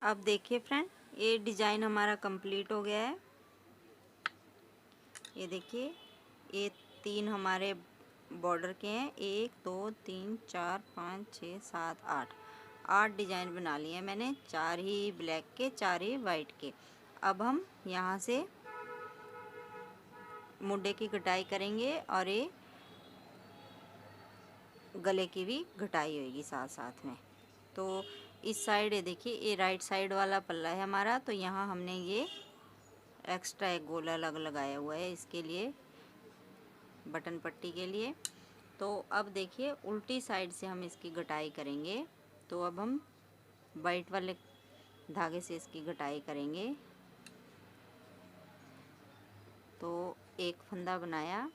अब देखिए फ्रेंड, ये डिज़ाइन हमारा कंप्लीट हो गया है। ये देखिए, ये 3 हमारे बॉर्डर के हैं, 1 2 3 4 5 6 7 8 डिज़ाइन बना लिए हैं मैंने, 4 ही ब्लैक के, 4 ही वाइट के। अब हम यहाँ से मुंडे की कटाई करेंगे और ये गले की भी कटाई होगी साथ साथ में। तो इस साइड ये देखिए, ये राइट साइड वाला पल्ला है हमारा, तो यहाँ हमने ये एक्स्ट्रा एक गोला अलग लगाया हुआ है इसके लिए, बटन पट्टी के लिए। तो अब देखिए, उल्टी साइड से हम इसकी कटाई करेंगे। तो अब हम वाइट वाले धागे से इसकी कटाई करेंगे। तो एक फंदा बनाया,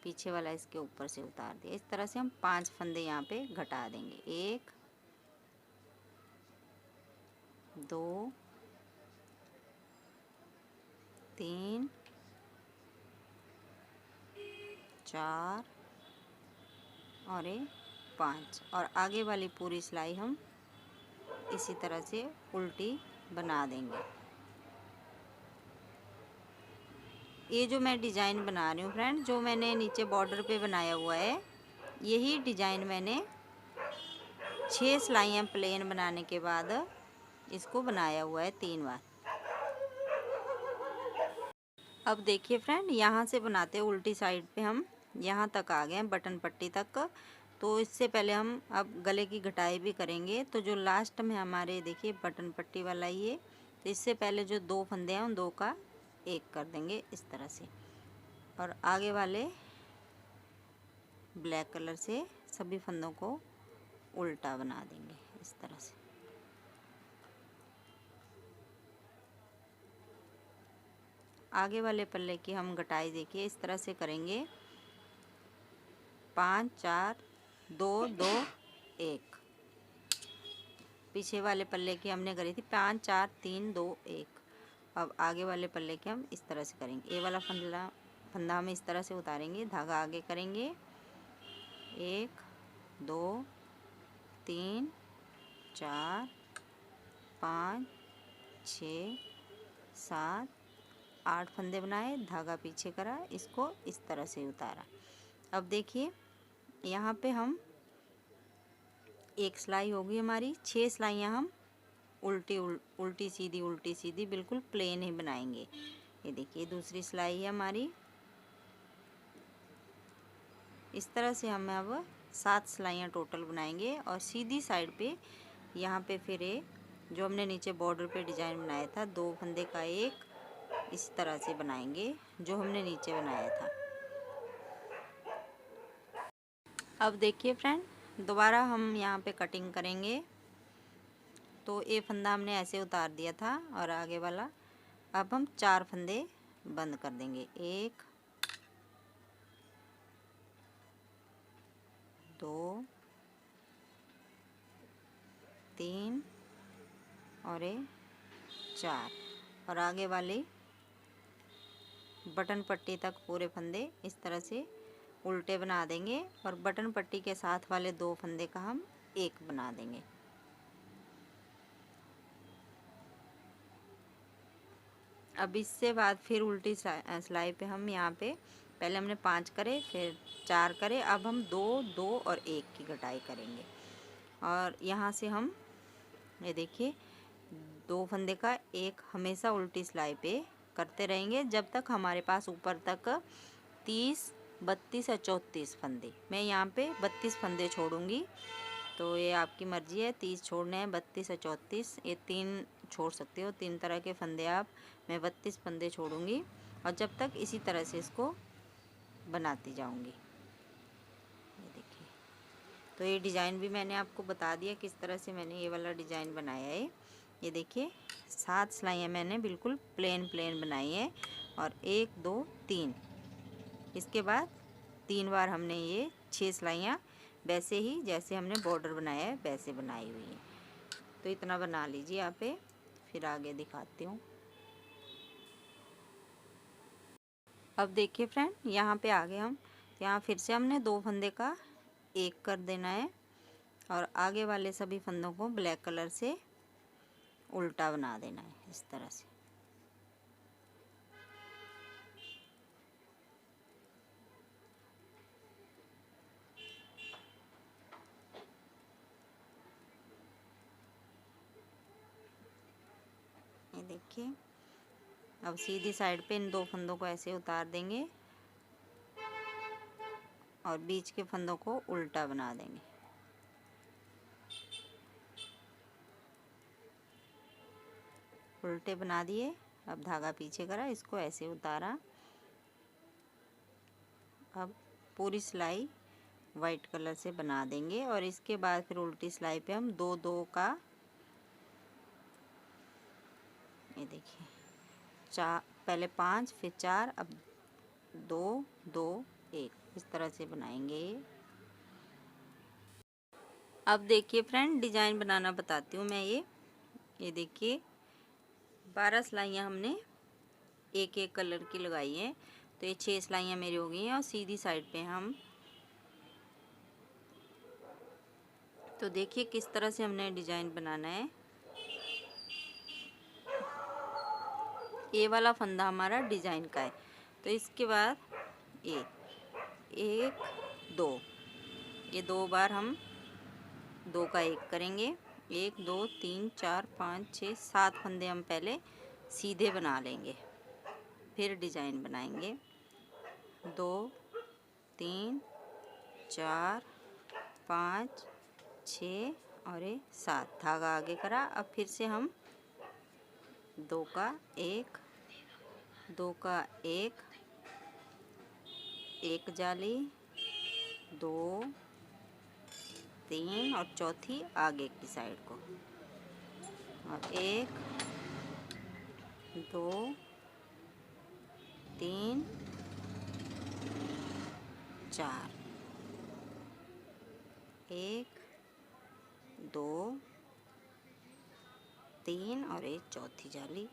पीछे वाला इसके ऊपर से उतार दिया। इस तरह से हम 5 फंदे यहाँ पे घटा देंगे। 1 2 3 4 और 5, और आगे वाली पूरी सिलाई हम इसी तरह से उल्टी बना देंगे। ये जो मैं डिज़ाइन बना रही हूँ फ्रेंड, जो मैंने नीचे बॉर्डर पे बनाया हुआ है, यही डिज़ाइन मैंने 6 सिलाइयाँ प्लेन बनाने के बाद इसको बनाया हुआ है 3 बार। अब देखिए फ्रेंड, यहाँ से बनाते उल्टी साइड पे हम यहाँ तक आ गए हैं, बटन पट्टी तक। तो इससे पहले हम अब गले की घटाई भी करेंगे। तो जो लास्ट में हमारे देखिए बटन पट्टी वाला ये, तो इससे पहले जो 2 फंदे हैं उन 2 का 1 कर देंगे इस तरह से, और आगे वाले ब्लैक कलर से सभी फंदों को उल्टा बना देंगे इस तरह से। आगे वाले पल्ले की हम घटाई देखिए इस तरह से करेंगे, 5 4 2 2 1। पीछे वाले पल्ले की हमने करी थी 5 4 3 2 1। अब आगे वाले पल्ले के हम इस तरह से करेंगे। ये वाला फंदा हम इस तरह से उतारेंगे, धागा आगे करेंगे, 1 2 3 4 5 6 7 8 फंदे बनाए, धागा पीछे करा, इसको इस तरह से उतारा। अब देखिए, यहाँ पे हम एक सिलाई होगी हमारी, 6 सिलाइयाँ हम उल्टी सीधी बिल्कुल प्लेन ही बनाएंगे। ये देखिए दूसरी सिलाई है हमारी। इस तरह से हम अब 7 सिलाइयाँ टोटल बनाएंगे, और सीधी साइड पे यहाँ पे फिर ये जो हमने नीचे बॉर्डर पे डिज़ाइन बनाया था 2 फंदे का 1, इस तरह से बनाएंगे जो हमने नीचे बनाया था। अब देखिए फ्रेंड, दोबारा हम यहाँ पे कटिंग करेंगे। तो ये फंदा हमने ऐसे उतार दिया था, और आगे वाला अब हम 4 फंदे बंद कर देंगे, 1 2 3 और 4, और आगे वाली बटन पट्टी तक पूरे फंदे इस तरह से उल्टे बना देंगे, और बटन पट्टी के साथ वाले 2 फंदे का हम 1 बना देंगे। अब इससे बाद फिर उल्टी सिलाई पे हम यहाँ पे पहले हमने 5 करे, फिर 4 करे, अब हम 2 2 और 1 की कटाई करेंगे। और यहाँ से हम ये देखिए 2 फंदे का 1 हमेशा उल्टी सिलाई पे करते रहेंगे जब तक हमारे पास ऊपर तक 30 32 या 34 फंदे। मैं यहाँ पे 32 फंदे छोड़ूंगी, तो ये आपकी मर्जी है, 30 छोड़ने हैं, 32 या 34, ये 3 छोड़ सकते हो, 3 तरह के फंदे आप। मैं 32 फंदे छोड़ूंगी, और जब तक इसी तरह से इसको बनाती जाऊंगी। ये देखिए, तो ये डिज़ाइन भी मैंने आपको बता दिया किस तरह से मैंने ये वाला डिज़ाइन बनाया है। ये देखिए 7 सिलाइयाँ मैंने बिल्कुल प्लेन बनाई है, और 1 2 3, इसके बाद 3 बार हमने ये 6 सिलाइयाँ वैसे ही जैसे हमने बॉर्डर बनाया है वैसे बनाई हुई है। तो इतना बना लीजिए आप, फिर आगे दिखाती हूँ। अब देखिए फ्रेंड, यहाँ पे आ गए हम, यहाँ फिर से हमने 2 फंदे का एक कर देना है और आगे वाले सभी फंदों को ब्लैक कलर से उल्टा बना देना है इस तरह से। ये देखिए, अब सीधी साइड पे इन दो फंदों को ऐसे उतार देंगे और बीच के फंदों को उल्टा बना देंगे। उल्टे बना दिए, अब धागा पीछे करा, इसको ऐसे उतारा। अब पूरी सिलाई वाइट कलर से बना देंगे और इसके बाद फिर उल्टी सिलाई पे हम दो दो का, ये देखिए, चार, पहले 5 फिर 4, अब 2 2 1 इस तरह से बनाएंगे। अब देखिए फ्रेंड, डिजाइन बनाना बताती हूँ मैं। ये देखिए 12 सिलाइयाँ हमने एक एक कलर की लगाई हैं, तो ये 6 सिलाइयाँ मेरी हो गई हैं। और सीधी साइड पे हम, तो देखिए किस तरह से हमने डिजाइन बनाना है। ये वाला फंदा हमारा डिजाइन का है, तो इसके बाद ये 1 2, ये 2 बार हम 2 का 1 करेंगे। 1 2 3 4 5 6 7 फंदे हम पहले सीधे बना लेंगे, फिर डिजाइन बनाएंगे। 2 3 4 5 6 और ये 7, धागा आगे करा। अब फिर से हम 2 का 1 2 का 1 1 जाली, 2 3 और चौथी आगे की साइड को, और 1 2 3 4, 1 2 3 और एक चौथी जाली,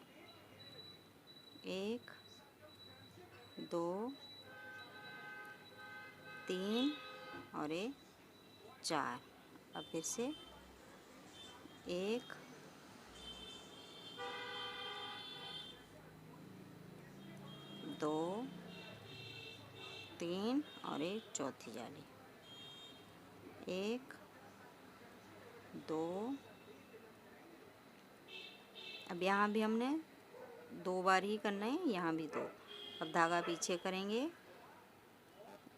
1 2 3 और एक 4। अब फिर से 1 2 3 और एक चौथी जाली, 1 2। अब यहाँ भी हमने 2 बार ही करना है, यहाँ भी 2। अब धागा पीछे करेंगे,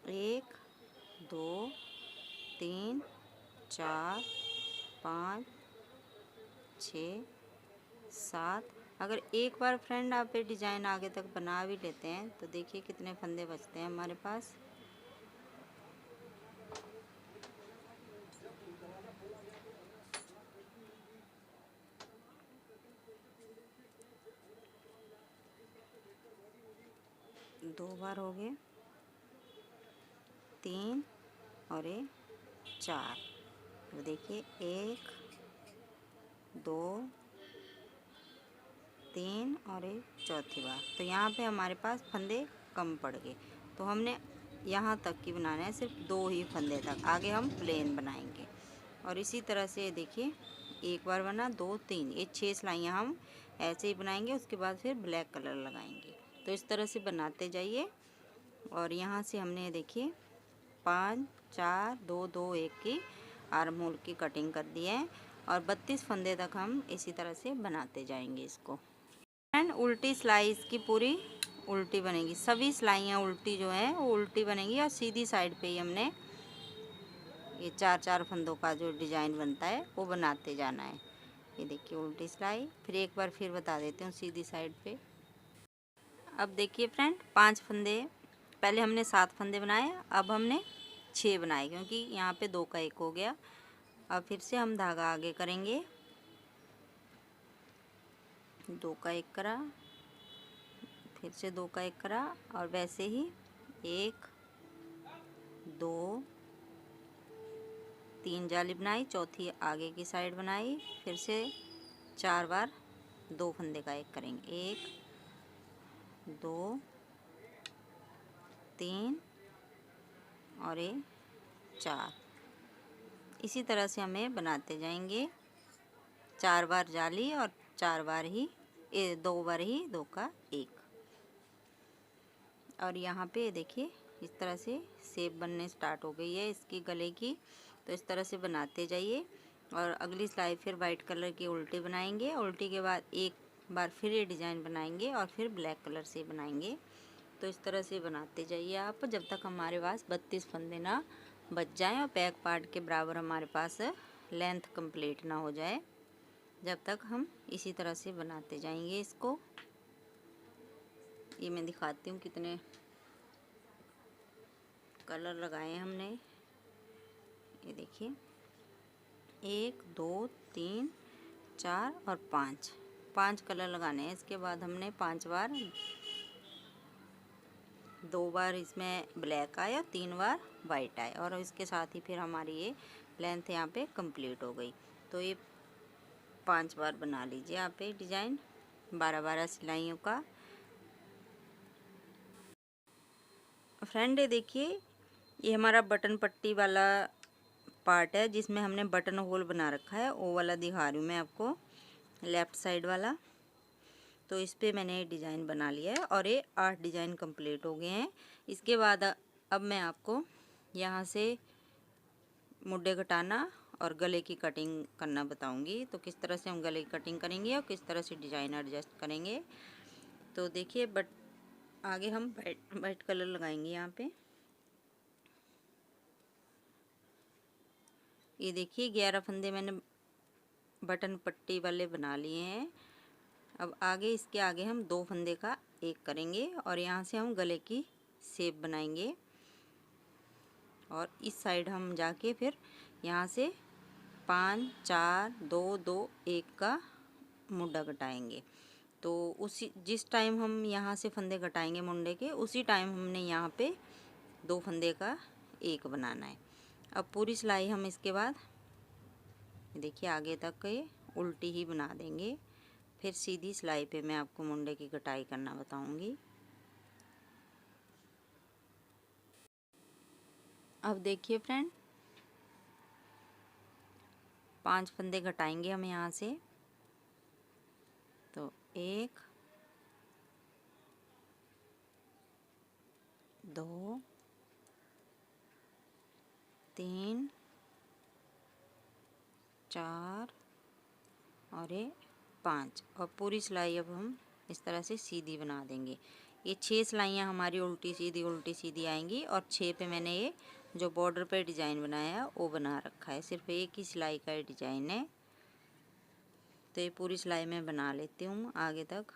1 2 3 4 5 6 7। अगर एक बार फ्रेंड आप ये डिजाइन आगे तक बना भी लेते हैं तो देखिए कितने फंदे बचते हैं हमारे पास। दो बार हो गए, 3 और एक 4। तो देखिए 1 2 3 और एक चौथी बार। तो यहाँ पे हमारे पास फंदे कम पड़ गए, तो हमने यहाँ तक की बनाना है, सिर्फ 2 ही फंदे तक। आगे हम प्लेन बनाएंगे। और इसी तरह से देखिए एक बार बना, 2 3, ये 6 सिलाइयाँ हम ऐसे ही बनाएंगे। उसके बाद फिर ब्लैक कलर लगाएंगे। तो इस तरह से बनाते जाइए। और यहाँ से हमने देखिए 5 4 2 2 1 की आर्म होल की कटिंग कर दी है और 32 फंदे तक हम इसी तरह से बनाते जाएंगे इसको। एंड उल्टी सिलाई इसकी पूरी उल्टी बनेगी, सभी सिलाइयाँ उल्टी जो है वो उल्टी बनेगी। और सीधी साइड पे ही हमने ये 4 4 फंदों का जो डिज़ाइन बनता है वो बनाते जाना है। ये देखिए उल्टी सिलाई, फिर एक बार फिर बता देती हूँ सीधी साइड पे। अब देखिए फ्रेंड 5 फंदे, पहले हमने 7 फंदे बनाए, अब हमने 6 बनाए क्योंकि यहाँ पे 2 का 1 हो गया। अब फिर से हम धागा आगे करेंगे, 2 का 1 करा, फिर से 2 का 1 करा और वैसे ही 1 2 3 जाली बनाई, चौथी आगे की साइड बनाई, फिर से 4 बार 2 फंदे का 1 करेंगे, 1 2 3 और 1 4। इसी तरह से हमें बनाते जाएंगे। 4 बार जाली और 4 बार ही 2 बार ही 2 का 1। और यहाँ पे देखिए इस तरह से शेप बनने स्टार्ट हो गई है इसकी गले की। तो इस तरह से बनाते जाइए। और अगली सिलाई फिर वाइट कलर की उल्टी बनाएंगे। उल्टी के बाद एक बार फिर ये डिज़ाइन बनाएंगे और फिर ब्लैक कलर से बनाएंगे। तो इस तरह से बनाते जाइए आप, जब तक हमारे पास 32 फंदे ना बच जाएं और बैक पार्ट के बराबर हमारे पास लेंथ कंप्लीट ना हो जाए, जब तक हम इसी तरह से बनाते जाएंगे इसको। ये मैं दिखाती हूँ कितने कलर लगाए हैं हमने। ये देखिए 1 2 3 4 और 5 कलर लगाने हैं। इसके बाद हमने 5 बार, 2 बार इसमें ब्लैक आया, 3 बार वाइट आया और इसके साथ ही फिर हमारी ये लेंथ यहाँ पे कंप्लीट हो गई। तो ये 5 बार बना लीजिए आप एक डिज़ाइन 12-12 सिलाइयों का। फ्रेंड ये देखिए ये हमारा बटन पट्टी वाला पार्ट है जिसमें हमने बटन होल बना रखा है। वो वाला दिखा रही हूँ मैं आपको, लेफ़्ट साइड वाला। तो इस पे मैंने डिज़ाइन बना लिया है और ये 8 डिज़ाइन कंप्लीट हो गए हैं। इसके बाद अब मैं आपको यहाँ से मुड्ढे घटाना और गले की कटिंग करना बताऊंगी। तो किस तरह से हम गले की कटिंग करेंगे और किस तरह से डिज़ाइन एडजस्ट करेंगे। तो देखिए बट आगे हम वाइट कलर लगाएंगे यहाँ पे। ये देखिए 11 फंदे मैंने बटन पट्टी वाले बना लिए हैं। अब आगे इसके आगे हम 2 फंदे का 1 करेंगे और यहाँ से हम गले की शेप बनाएंगे और इस साइड हम जाके फिर यहाँ से 5 4 2 2 1 का मुंडा घटाएंगे। तो उसी जिस टाइम हम यहाँ से फंदे घटाएंगे मुंडे के, उसी टाइम हमने यहाँ पे 2 फंदे का 1 बनाना है। अब पूरी सिलाई हम इसके बाद देखिए आगे तक ये उल्टी ही बना देंगे। फिर सीधी सिलाई पे मैं आपको मुंडे की कटाई करना बताऊंगी। अब देखिए फ्रेंड 5 फंदे घटाएंगे हम यहाँ से। तो 1 2 3 4 और ये 5 और पूरी सिलाई अब हम इस तरह से सीधी बना देंगे। ये 6 सिलाइयाँ हमारी उल्टी सीधी आएंगी और 6 पे मैंने ये जो बॉर्डर पे डिज़ाइन बनाया है वो बना रखा है। सिर्फ एक ही सिलाई का डिज़ाइन है। तो ये पूरी सिलाई मैं बना लेती हूँ आगे तक।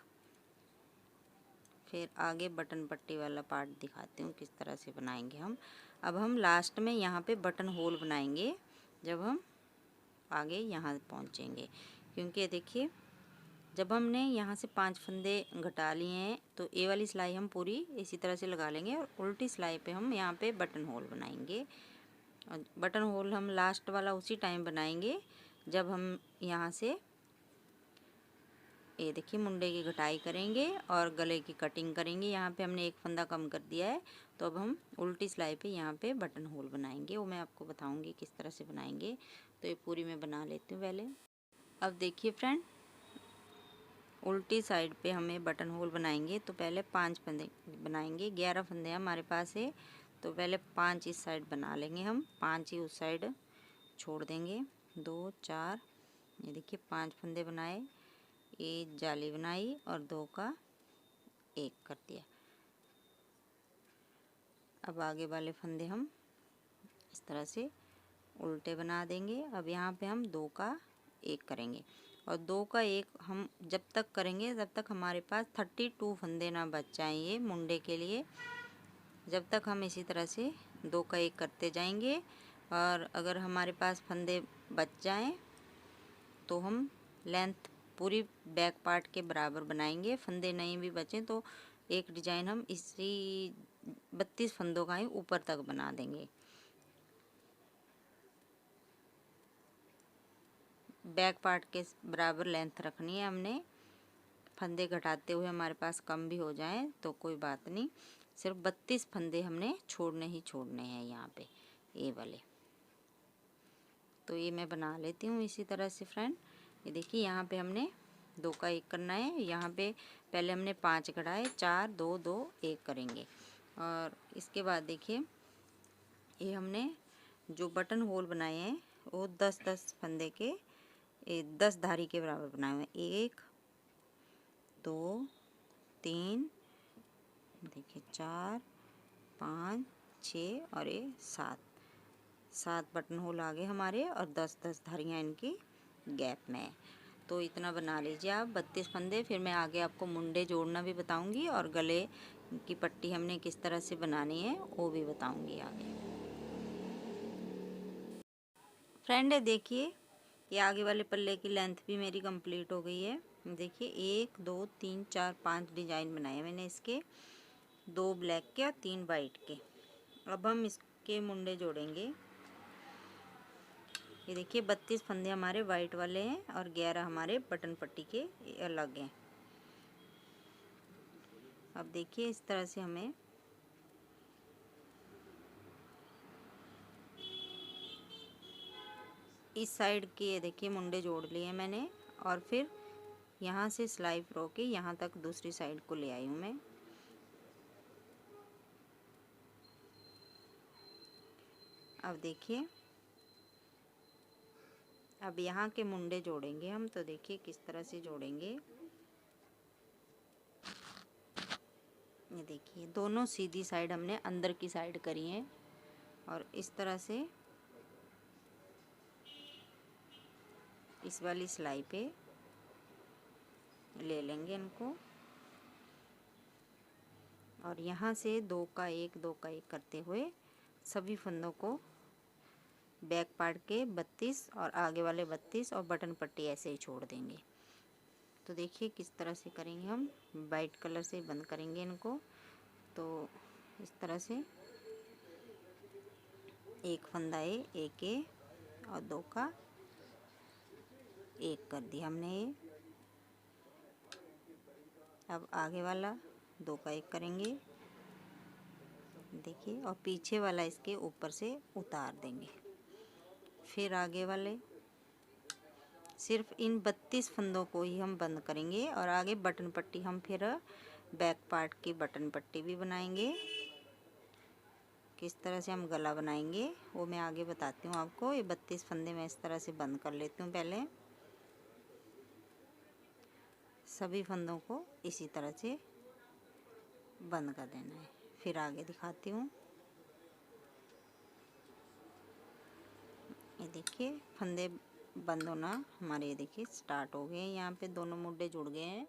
फिर आगे बटन पट्टी वाला पार्ट दिखाती हूँ किस तरह से बनाएंगे हम। अब हम लास्ट में यहाँ पे बटन होल बनाएंगे जब हम आगे यहाँ पहुँचेंगे। क्योंकि देखिए जब हमने यहाँ से 5 फंदे घटा लिए हैं तो ये वाली सिलाई हम पूरी इसी तरह से लगा लेंगे और उल्टी सिलाई पे हम यहाँ पे बटन होल बनाएंगे। और बटन होल हम लास्ट वाला उसी टाइम बनाएंगे जब हम यहाँ से ये देखिए मुंडे की घटाई करेंगे और गले की कटिंग करेंगे। यहाँ पे हमने एक फंदा कम कर दिया है। तो अब हम उल्टी सिलाई पे यहाँ पे बटन होल बनाएंगे। वो मैं आपको बताऊंगी किस तरह से बनाएंगे। तो ये पूरी मैं बना लेती हूँ पहले। अब देखिए फ्रेंड उल्टी साइड पे हमें बटन होल बनाएंगे। तो पहले 5 फंदे बनाएंगे। 11 फंदे हमारे पास है। तो पहले 5 इस साइड बना लेंगे हम, 5 ही उस साइड छोड़ देंगे। 2 4 ये देखिए 5 फंदे बनाए, एक जाली बनाई और 2 का 1 कर दिया। अब आगे वाले फंदे हम इस तरह से उल्टे बना देंगे। अब यहाँ पे हम 2 का 1 करेंगे और 2 का 1 हम जब तक करेंगे तब तक हमारे पास 32 फंदे ना बच जाएंगे मुंडे के लिए। जब तक हम इसी तरह से 2 का 1 करते जाएंगे और अगर हमारे पास फंदे बच जाएं तो हम लेंथ पूरी बैक पार्ट के बराबर बनाएंगे। फंदे नहीं भी बचे तो एक डिजाइन हम इसी 32 फंदों का ही ऊपर तक बना देंगे। बैक पार्ट के बराबर लेंथ रखनी है हमने। फंदे घटाते हुए हमारे पास कम भी हो जाए तो कोई बात नहीं। सिर्फ 32 फंदे हमने छोड़ने ही छोड़ने हैं यहाँ पे ये वाले। तो ये मैं बना लेती हूँ इसी तरह से फ्रेंड। ये देखिए यहाँ पे हमने 2 का 1 करना है। यहाँ पे पहले हमने 5 घटाए, 4 2 2 1 करेंगे। और इसके बाद देखिए ये हमने जो बटन होल बनाए हैं वो 10-10 फंदे के 10 धारी के बराबर बनाए हुए हैं। 1 2 3 देखिए 4 5 6 और ये 7 बटन होल आ गए हमारे और 10-10 धारियाँ इनकी गैप में है। तो इतना बना लीजिए आप 32 फंदे। फिर मैं आगे आपको मुंडे जोड़ना भी बताऊंगी और गले की पट्टी हमने किस तरह से बनानी है वो भी बताऊंगी आगे। फ्रेंड देखिए ये आगे वाले पल्ले की लेंथ भी मेरी कंप्लीट हो गई है। देखिए 1 2 3 4 5 डिजाइन बनाए मैंने इसके, 2 ब्लैक के और 3 वाइट के। अब हम इसके मुंडे जोड़ेंगे। ये देखिए 32 फंदे हमारे वाइट वाले हैं और 11 हमारे बटन पट्टी के अलग हैं। अब देखिए इस तरह से हमें इस साइड के ये देखिए मुंडे जोड़ लिए मैंने और फिर यहाँ से सिलाई फ्रो के यहाँ तक दूसरी साइड को ले आई हूँ मैं। अब देखिए अब यहाँ के मुंडे जोड़ेंगे हम। तो देखिए किस तरह से जोड़ेंगे। ये देखिए दोनों सीधी साइड हमने अंदर की साइड करी है और इस तरह से इस वाली सिलाई पे ले लेंगे इनको और यहाँ से 2 का 1 2 का 1 करते हुए सभी फंदों को बैक पार्ट के 32 और आगे वाले 32 और बटन पट्टी ऐसे ही छोड़ देंगे। तो देखिए किस तरह से करेंगे हम। वाइट कलर से बंद करेंगे इनको। तो इस तरह से एक फंदा है, एक है और 2 का 1 कर दिया हमने ये। अब आगे वाला 2 का 1 करेंगे देखिए और पीछे वाला इसके ऊपर से उतार देंगे। फिर आगे वाले सिर्फ इन 32 फंदों को ही हम बंद करेंगे और आगे बटन पट्टी हम फिर बैक पार्ट की बटन पट्टी भी बनाएंगे। किस तरह से हम गला बनाएंगे वो मैं आगे बताती हूँ आपको। ये 32 फंदे मैं इस तरह से बंद कर लेती हूँ। पहले सभी फंदों को इसी तरह से बंद कर देना है। फिर आगे दिखाती हूँ। ये देखिए फंदे बंद होना हमारे ये देखिए स्टार्ट हो गए हैं। यहाँ पे दोनों मुड्डे जुड़ गए हैं।